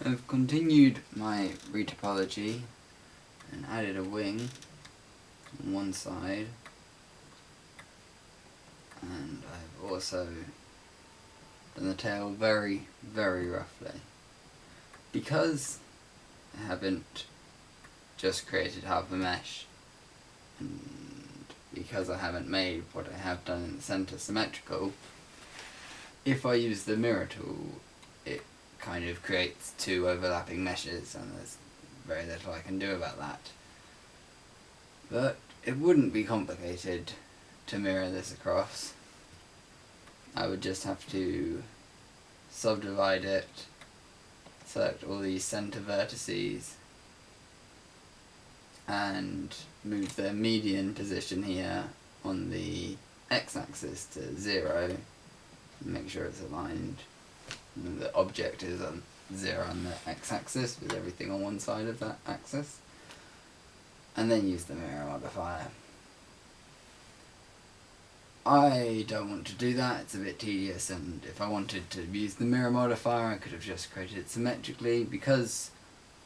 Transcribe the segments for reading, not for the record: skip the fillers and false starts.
I've continued my retopology and added a wing on one side, and I've also done the tail very, very roughly. Because I haven't just created half a mesh, and because I haven't made what I have done in the center symmetrical, if I use the mirror tool, it kind of creates two overlapping meshes, and there's very little I can do about that. But it wouldn't be complicated to mirror this across. I would just have to subdivide it, select all these center vertices, and move the median position here on the x-axis to 0, and make sure it's aligned. And the object is on 0 on the x-axis with everything on one side of that axis, and then use the mirror modifier. I don't want to do that, it's a bit tedious, and if I wanted to use the mirror modifier I could have just created it symmetrically. Because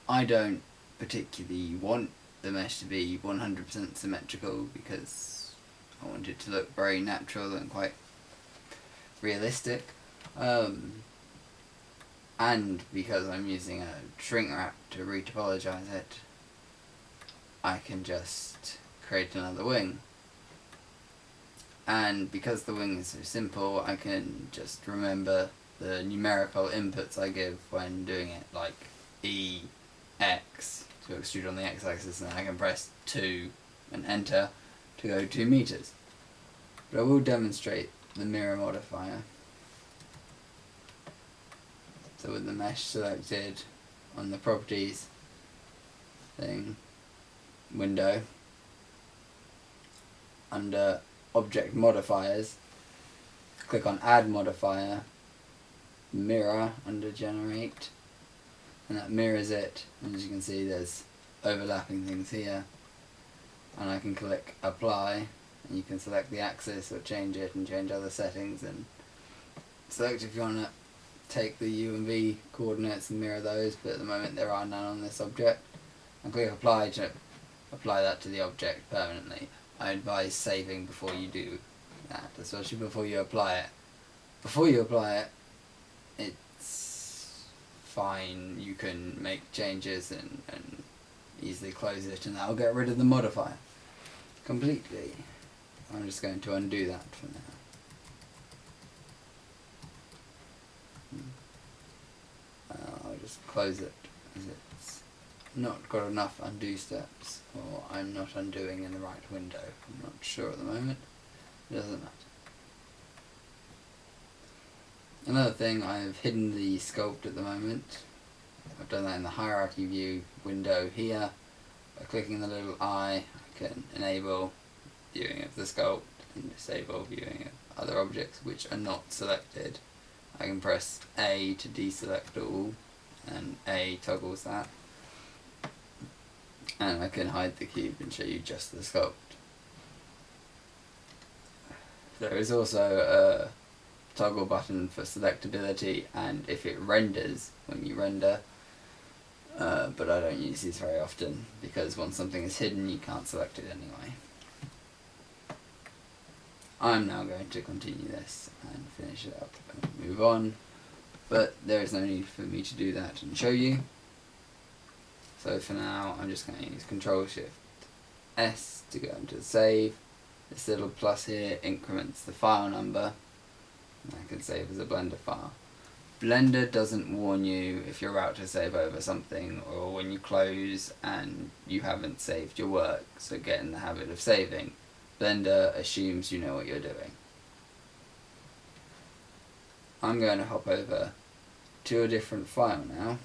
I don't particularly want the mesh to be 100% symmetrical, because I want it to look very natural and quite realistic, and because I'm using a shrink wrap to retopologize it, I can just create another wing. And because the wing is so simple, I can just remember the numerical inputs I give when doing it, like E, X to extrude on the x-axis, and I can press 2 and enter to go 2 meters. But I will demonstrate the mirror modifier. So with the mesh selected on the properties thing window, under object modifiers, click on add modifier, mirror under generate, and that mirrors it. And as you can see, there's overlapping things here, and I can click apply, and you can select the axis or change it and change other settings, and select if you want to take the U and V coordinates and mirror those, but at the moment there are none on this object, and click apply to apply that to the object permanently. I advise saving before you do that, especially before you apply it. Before you apply it, it's fine, you can make changes and easily close it, and that'll get rid of the modifier completely. I'm just going to undo that for now. I'll just close it as it's not got enough undo steps, or I'm not undoing in the right window. I'm not sure at the moment. It doesn't matter. Another thing, I've hidden the sculpt at the moment. I've done that in the hierarchy view window here. By clicking the little eye, I can enable viewing of the sculpt and disable viewing of other objects which are not selected. I can press A to deselect all, and A toggles that. And I can hide the cube and show you just the sculpt. There is also a toggle button for selectability and if it renders when you render, but I don't use these very often because once something is hidden you can't select it anyway. I'm now going to continue this and finish it up and move on, but there is no need for me to do that and show you. So for now I'm just going to use Ctrl-Shift-S to go into save. This little plus here increments the file number, and I can save as a Blender file. Blender doesn't warn you if you're about to save over something or when you close and you haven't saved your work, so get in the habit of saving. Blender assumes you know what you're doing. I'm going to hop over to a different file now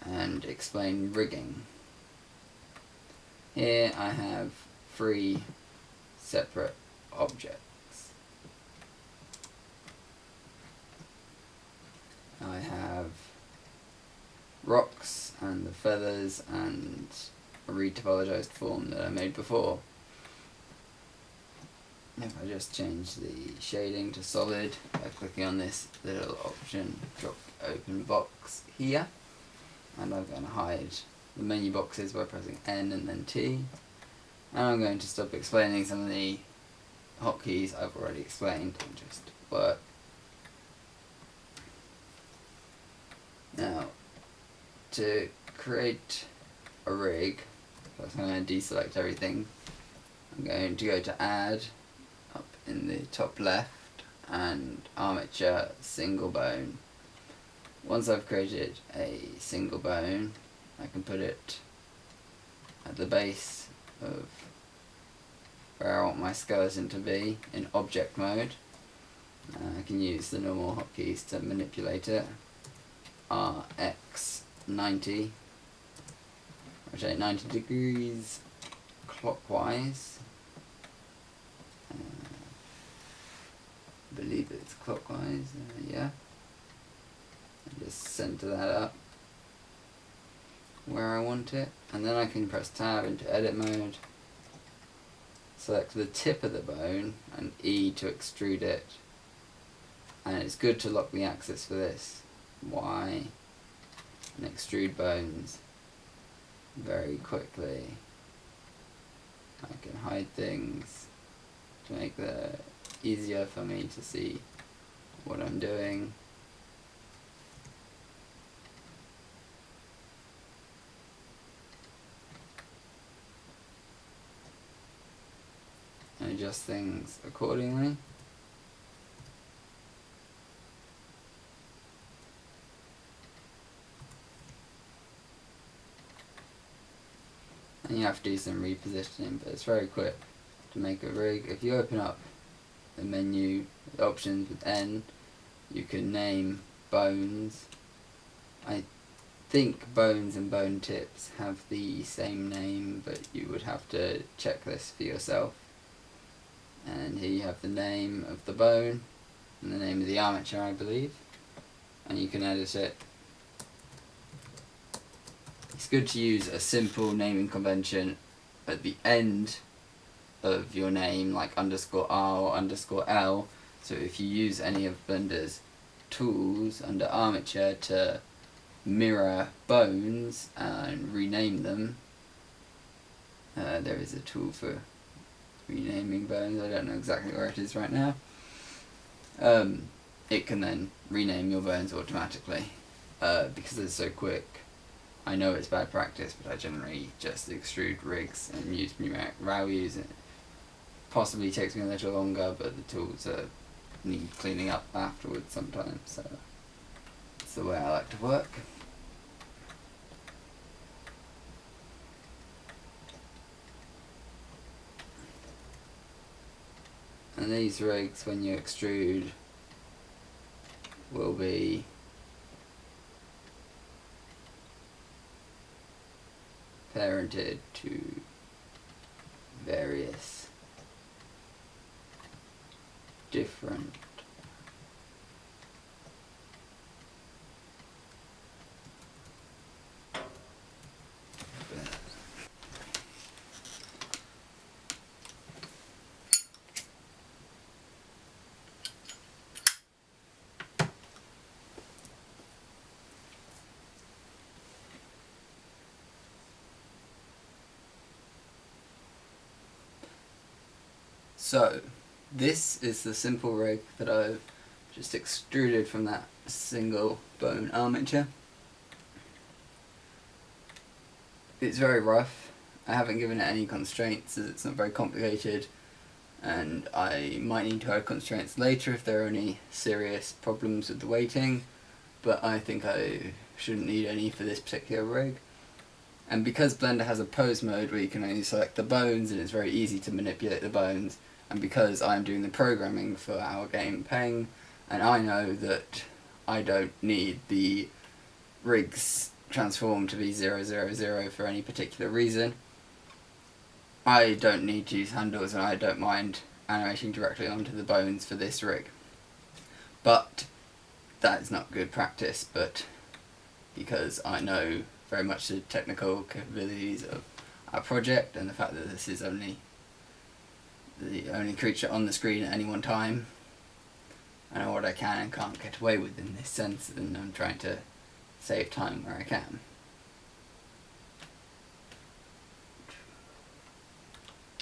and explain rigging. Here I have 3 separate objects. I have rocks and the feathers and a retopologized form that I made before. if I just change the shading to solid by clicking on this little option, drop open box here, and I'm going to hide the menu boxes by pressing N and then T, and I'm going to stop explaining some of the hotkeys I've already explained and just work. Now, to create a rig, first I'm going to deselect everything. I'm going to go to add up in the top left and armature single bone. Once I've created a single bone, I can put it at the base of where I want my skeleton to be in object mode. I can use the normal hotkeys to manipulate it. RX 90, rotate 90 degrees clockwise. I believe it's clockwise, yeah. And just center that up where I want it, and then I can press tab into edit mode, select the tip of the bone and E to extrude it, and it's good to lock the axis for this, Y, and extrude bones very quickly. I can hide things to make it easier for me to see what I'm doing. And adjust things accordingly. And you have to do some repositioning, but it's very quick to make a rig. If you open up the menu, the options with N, you can name bones. I think bones and bone tips have the same name, but you would have to check this for yourself. And here you have the name of the bone and the name of the armature, I believe, and you can edit it. It's good to use a simple naming convention at the end of your name, like _R or _L, so if you use any of Blender's tools under armature to mirror bones and rename them, there is a tool for renaming bones, I don't know exactly where it is right now. It can then rename your bones automatically. Because it's so quick, I know it's bad practice, but I generally just extrude rigs and use numeric values. It possibly takes me a little longer, but the tools need cleaning up afterwards sometimes, so it's the way I like to work. And these rigs, when you extrude, will be parented to various different So, this is the simple rig that I've just extruded from that single bone armature. It's very rough. I haven't given it any constraints as it's not very complicated, and I might need to add constraints later if there are any serious problems with the weighting, but I think I shouldn't need any for this particular rig. And because Blender has a pose mode where you can only select the bones and it's very easy to manipulate the bones, and because I'm doing the programming for our game Peng, and I know that I don't need the rigs transform to be 000 for any particular reason, I don't need to use handles, and I don't mind animating directly onto the bones for this rig. But that is not good practice, but because I know very much the technical capabilities of our project and the fact that this is only the only creature on the screen at any one time. I know what I can and can't get away with in this sense, and I'm trying to save time where I can.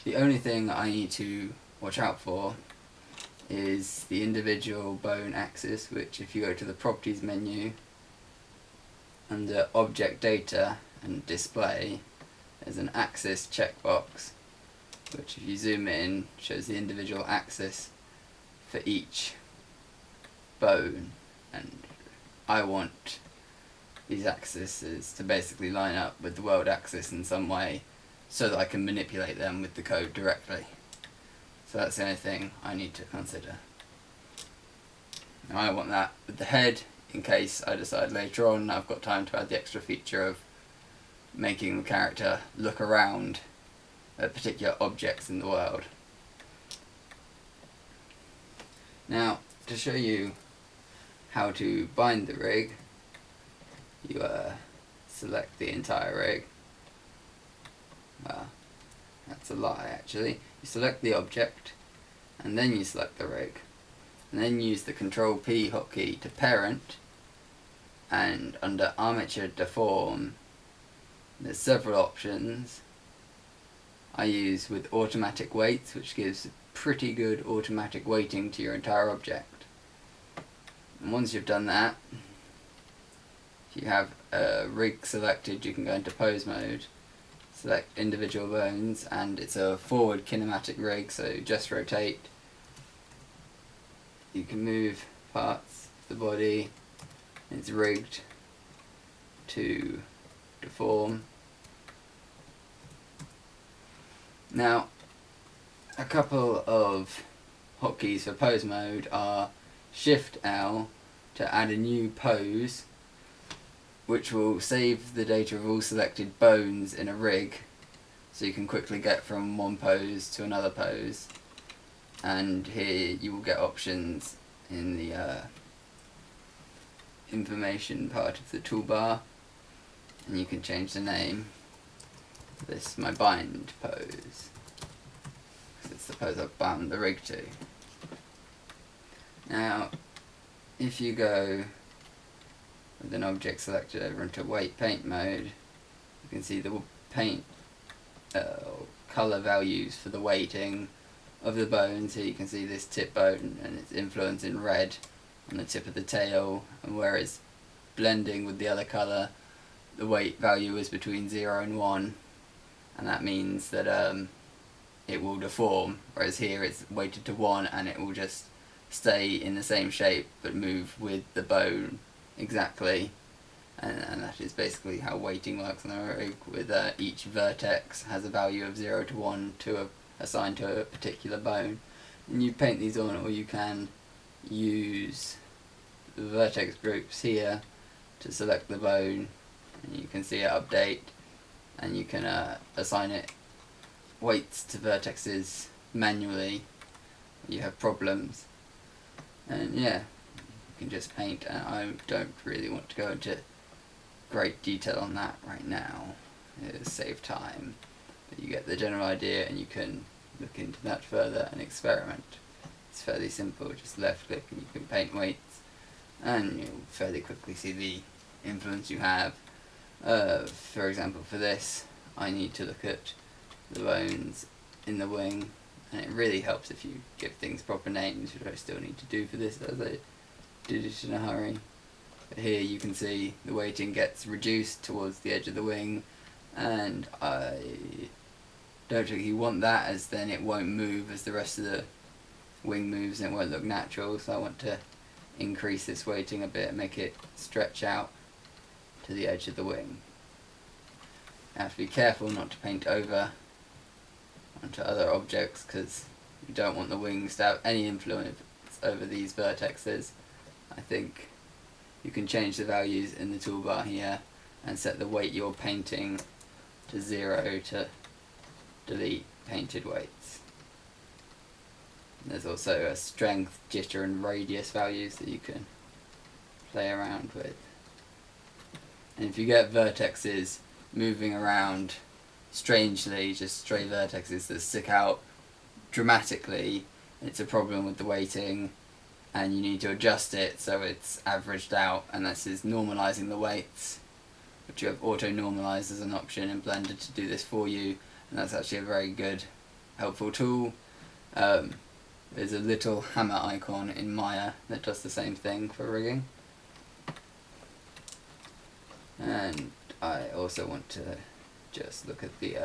The only thing I need to watch out for is the individual bone axis, which if you go to the properties menu under object data and display, there's an axis checkbox which if you zoom in shows the individual axis for each bone, and I want these axes to basically line up with the world axis in some way so that I can manipulate them with the code directly. So that's the only thing I need to consider. Now I want that with the head in case I decide later on I've got time to add the extra feature of making the character look around at particular objects in the world. Now, to show you how to bind the rig, you select the entire rig. Well, that's a lie actually. You select the object, and then you select the rig, and then use the Control P hotkey to parent, and under Armature Deform, there's several options. I use with automatic weights, which gives pretty good automatic weighting to your entire object. And once you've done that, if you have a rig selected, you can go into pose mode, select individual bones, and it's a forward kinematic rig, so just rotate. You can move parts of the body, it's rigged to deform. Now, a couple of hotkeys for pose mode are Shift L to add a new pose, which will save the data of all selected bones in a rig, so you can quickly get from one pose to another pose. And here you will get options in the information part of the toolbar, and you can change the name. This is my bind pose, because it's the pose I've bound the rig to. Now, if you go with an object selected over into weight paint mode, you can see the paint colour values for the weighting of the bones. Here you can see this tip bone and its influence in red on the tip of the tail, and where it's blending with the other colour, the weight value is between 0 and 1, and that means that it will deform, whereas here it's weighted to 1 and it will just stay in the same shape but move with the bone exactly. And that is basically how weighting works on the rig, with each vertex has a value of 0 to 1 assigned to a particular bone. And you paint these on, or you can use the vertex groups here to select the bone, and you can see it update, and you can assign it weights to vertexes manually when you have problems. And yeah, you can just paint, and I don't really want to go into great detail on that right now. It'll save time, but you get the general idea, and you can look into that further and experiment. It's fairly simple, just left click and you can paint weights, and you'll fairly quickly see the influence you have. For example, for this, I need to look at the bones in the wing, and it really helps if you give things proper names, which I still need to do for this as I did it in a hurry. But here you can see the weighting gets reduced towards the edge of the wing, and I don't really want that, as then it won't move as the rest of the wing moves and it won't look natural. So I want to increase this weighting a bit, make it stretch out to the edge of the wing. You have to be careful not to paint over onto other objects, because you don't want the wings to have any influence over these vertexes. I think you can change the values in the toolbar here and set the weight you're painting to 0 to delete painted weights. And there's also a strength, jitter and radius values that you can play around with. And if you get vertexes moving around strangely, just stray vertexes that stick out dramatically, it's a problem with the weighting, and you need to adjust it so it's averaged out, and this is normalizing the weights, which you have auto normalize as an option in Blender to do this for you, and that's actually a very good, helpful tool. There's a little hammer icon in Maya that does the same thing for rigging. And I also want to just look at the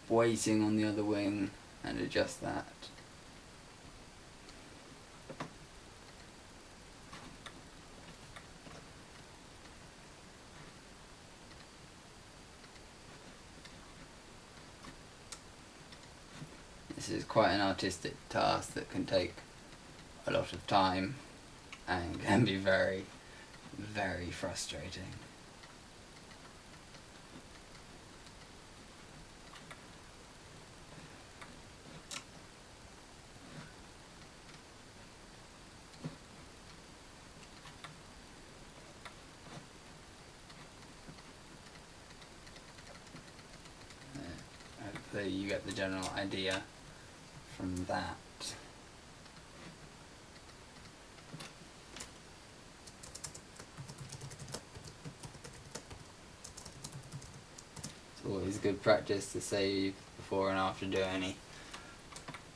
weighting on the other wing and adjust that. This is quite an artistic task that can take a lot of time and can be very, very frustrating. Hopefully you get the general idea from that. It's always good practice to save before and after doing any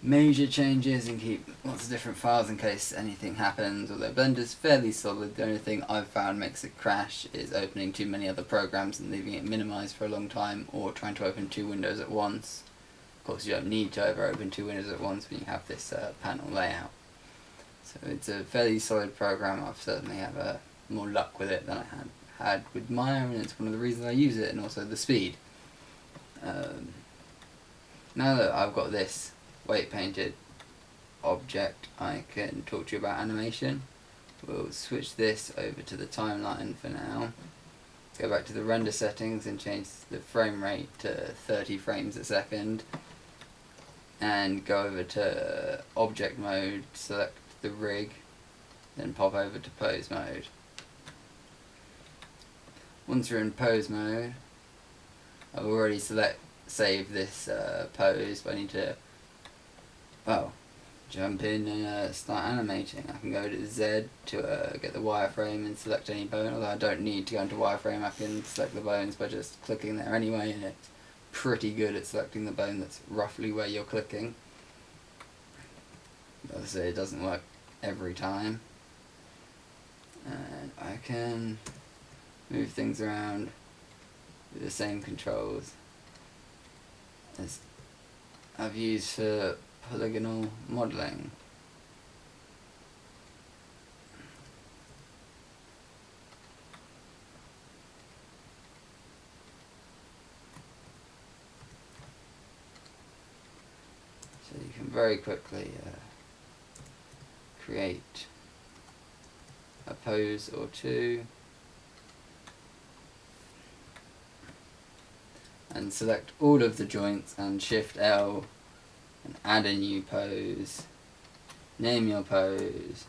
major changes and keep lots of different files in case anything happens. Although Blender's fairly solid, the only thing I've found makes it crash is opening too many other programs and leaving it minimized for a long time, or trying to open two windows at once. Of course, you don't need to open two windows at once when you have this panel layout. So it's a fairly solid program. I've certainly had more luck with it than I had with Maya, and it's one of the reasons I use it, and also the speed. Now that I've got this weight painted object, I can talk to you about animation. We'll switch this over to the timeline for now. Go back to the render settings and change the frame rate to 30 frames a second. And go over to object mode, select the rig, then pop over to pose mode. Once you're in pose mode, I've already saved this pose, but I need to jump in and start animating. I can go to Z to get the wireframe and select any bone, although I don't need to go into wireframe. I can select the bones by just clicking there anyway, and it's pretty good at selecting the bone that's roughly where you're clicking. Obviously it doesn't work every time. And I can move things around with the same controls as I've used for polygonal modeling. So you can very quickly create a pose or two and select all of the joints and Shift L and add a new pose, name your pose,